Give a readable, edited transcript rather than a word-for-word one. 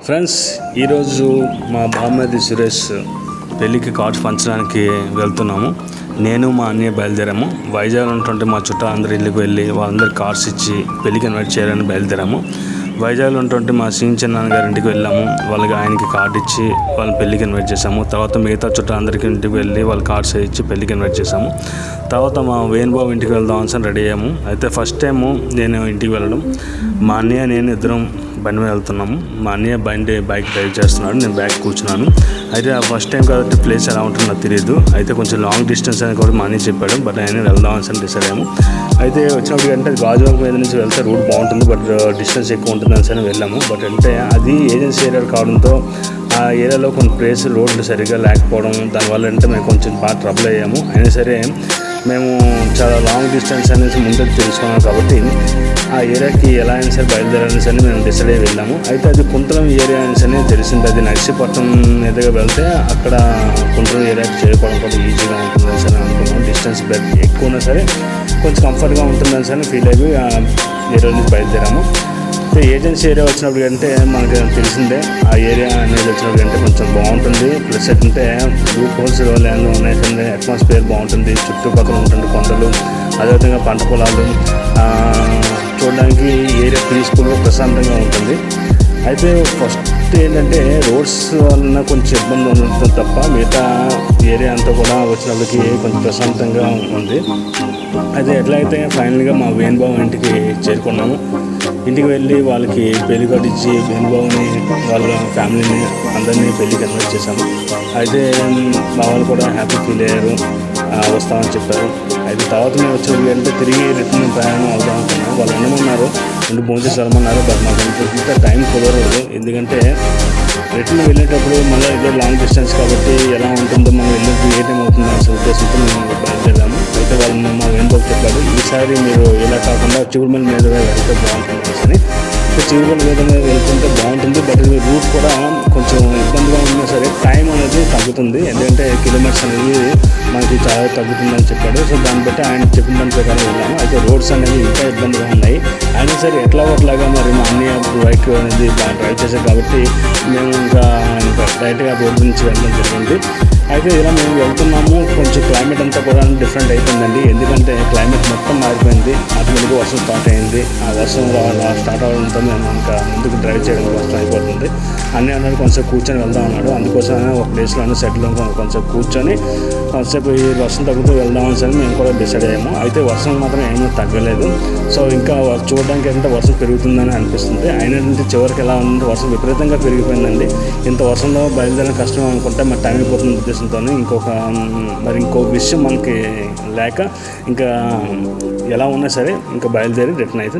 Friends, ఈరోజు మా బామ్మది సురేష్ పెళ్ళికి కార్డ్స్ పంచడానికి వెళ్తున్నాము. నేను మా అన్నయ్య బయలుదేరాము. వైజాగ్ ఉన్నటువంటి మా చుట్టాలు అందరి ఇళ్ళకి వెళ్ళి వాళ్ళందరికీ కార్డ్స్ ఇచ్చి పెళ్ళికి ఇన్వైట్ చేయాలని బయలుదేరాము. వైజాగ్లో ఉన్నటువంటి మా చిన్నాన్న గారి ఇంటికి వెళ్ళాము. వాళ్ళకి ఆయనకి కార్డు ఇచ్చి వాళ్ళని పెళ్ళికి ఇన్వైట్ చేసాము. తర్వాత మిగతా చుట్టాలందరికీ ఇంటికి వెళ్ళి వాళ్ళ కార్డ్స్ ఇచ్చి పెళ్ళికి ఇన్వైట్ చేసాము. తర్వాత మా వేణుబాబు ఇంటికి వెళ్దాం అని రెడీ అయ్యాము. అయితే ఫస్ట్ టైము నేను ఇంటికి వెళ్ళడం, మా అన్నయ్య నేను ఇద్దరం బండి మీద వెళ్తున్నాము. మా అన్నయ్య బైక్ డ్రైవ్ చేస్తున్నాడు, నేను బ్యాక్ కూర్చున్నాను. అయితే ఫస్ట్ టైం కాబట్టి ప్లేస్ ఎలా ఉంటుందో నాకు తెలియదు. అయితే కొంచెం లాంగ్ డిస్టెన్స్ అని కూడా మా అన్నయ్య చెప్పాడు. బట్ ఆయన వెళ్దాం అని డిసైడ్ అయ్యాము. అయితే వచ్చినప్పుడు అంటే గాజువాక మీద నుంచి వెళ్తే రూట్ బాగుంటుంది, బట్ డిస్టెన్స్ ఎక్కువ ఉంటుంది అని వెళ్ళాము. బట్ అంటే అది ఏజెన్సీ ఏరియా కావడంతో ఆ ఏరియాలో కొన్ని ప్లేస్ రోడ్లు సరిగ్గా లేకపోవడం, దానివల్ల అంటే మేము కొంచెం బాగా ట్రబుల్ అయ్యాము. అయినా సరే మేము చాలా లాంగ్ డిస్టెన్స్ అనేసి ముందే తెలుసుకున్నాం కాబట్టి ఆ ఏరియాకి ఎలా అయినా సరే బయలుదేరాలని సరే మేము డిసైడ్ అయ్యి వెళ్ళాము. అయితే అది కుంతలం ఏరియా అని సరే తెలిసింది. అది నర్సీపట్నం మీదుగా వెళ్తే అక్కడ కుంతలం ఏరియాకి చేరుకోవడం కూడా ఈజీగా ఉంటుందని సరే అనుకున్నాం. డిస్టెన్స్ ఎక్కువ ఉన్నా సరే కొంచెం కంఫర్ట్గా ఉంటుందని సరే ఫీల్ అయ్యి ఏరియా నుంచి బయలుదేరాము. అయితే ఏజెన్సీ ఏరియా వచ్చినప్పుడు అంటే మనకి తెలిసిందే, ఆ ఏరియా అనేది వచ్చినప్పుడు అంటే కొంచెం బాగుంటుంది. ప్లస్ ఏంటంటే రూట్ హోల్స్ ల్యాండ్ ఉన్నాయి, అట్మాస్ఫియర్ బాగుంటుంది, చుట్టుపక్కల ఉంటుంది కొండలు, అదేవిధంగా పంట పొలాలు, చూడడానికి ఏరియా పీస్ఫుల్గా ప్రశాంతంగా ఉంటుంది. అయితే ఫస్ట్ ఏంటంటే రోడ్స్ వలన కొంచెం ఇబ్బంది ఉంటుంది తప్ప మిగతా ఏరియా అంతా కూడా వచ్చినప్పటికి కొంచెం ప్రశాంతంగా ఉంది. అయితే ఎట్లయితే ఫైనల్గా మా వేణుబాబు ఇంటికి చేరుకున్నాము. ఇంటికి వెళ్ళి వాళ్ళకి పెళ్లి కట్టించి వేణుబాబుని వాళ్ళ ఫ్యామిలీని అందరినీ పెళ్ళికి ఇన్వైట్ చేశాము. అయితే మా వాళ్ళు కూడా హ్యాపీ ఫీల్ అయ్యారు, వస్తామని చెప్పారు. అయితే తర్వాత మేము వచ్చేది అంటే తిరిగి రిటర్న్ ప్రయాణం అవుదాం అనుకున్నాము. వాళ్ళు ఉండమన్నారు, రెండు భోజనం వెళ్ళమన్నారు. బట్ మాకు ఇంత టైం కుదరదు. ఎందుకంటే రిటర్న్ వెళ్ళేటప్పుడు మళ్ళీ ఇదే లాంగ్ డిస్టెన్స్ కాబట్టి ఎలా ఉంటుందో మనం వెళ్ళేది ఏ టైం అవుతుందో అనే ఉద్దేశంతో మేము బయలుదేరాము. అయితే వాళ్ళు మా వేణుబాబు చెప్పాడు, ఈసారి మీరు ఇలా కాకుండా చిగురుమల మీద వెళ్తే బాగుంటుంది అని. చిగురుమల మీద వెళ్తుంటే బాగుంటుంది, బట్ రూట్ కూడా కొంచెం ఇబ్బందిగా ఉన్నా సరే టైం అనేది తగ్గుతుంది. ఎందుకంటే కిలోమీటర్స్ అనేది మనకి చాలా తగ్గుతుందని చెప్పాడు. సో దాన్ని బట్టి ఆయన చెప్పిన దాని ప్రకారం వెళ్ళాము. అయితే రోడ్స్ అనేవి ఇంకా ఇబ్బందిగా ఉన్నాయి. అయినా సరే ఎట్లా ఒకలాగా మరి మా అన్నయ్య బైక్ అనేది బాగా డ్రైవ్ చేశారు కాబట్టి మేము ఇంకా డైరెక్ట్గా రోడ్ నుంచి వెళ్ళడం జరిగింది. అయితే ఇలా మేము వెళ్తున్నాము. కొంచెం క్లైమేట్ అంతా కూడా డిఫరెంట్ అయిపోయిందండి. ఎందుకంటే క్లైమేట్ మొత్తం మారిపోయింది. ఆటోమేటిక్గా వర్షం స్టార్ట్ అయింది. ఆ వర్షం స్టార్ట్ అవడంతో మేము ఇంకా ముందుకు డ్రైవ్ చేయడం కష్టం అయిపోతుంది. అన్నీ అన్నాడు కొంచెం కూర్చొని వెళ్దాం అన్నాడు. అందుకోసమే ఒక ప్లేస్లో సెటిల్ కొంచెం కూర్చొని కొంచెంసేపు ఈ వర్షం తగ్గుతూ వెళ్దామని సరే మేము కూడా డిసైడ్ అయ్యాము. అయితే వర్షం మాత్రం ఏమీ తగ్గలేదు. సో ఇంకా చూడడానికి ఏంటంటే వర్షం పెరుగుతుందని అనిపిస్తుంది. అయినటువంటి చివరికి ఎలా ఉందంటే వర్షం విపరీతంగా పెరిగిపోయిందండి. ఇంత వర్షంలో బయలుదేరడం కష్టం అనుకుంటే మరి టైం అయిపోతున్న ఉద్దేశంతో ఇంకో విషయం మనకి లేక ఇంకా ఎలా ఉన్నా సరే ఇంకా బయలుదేరి రిటర్న్ అయితే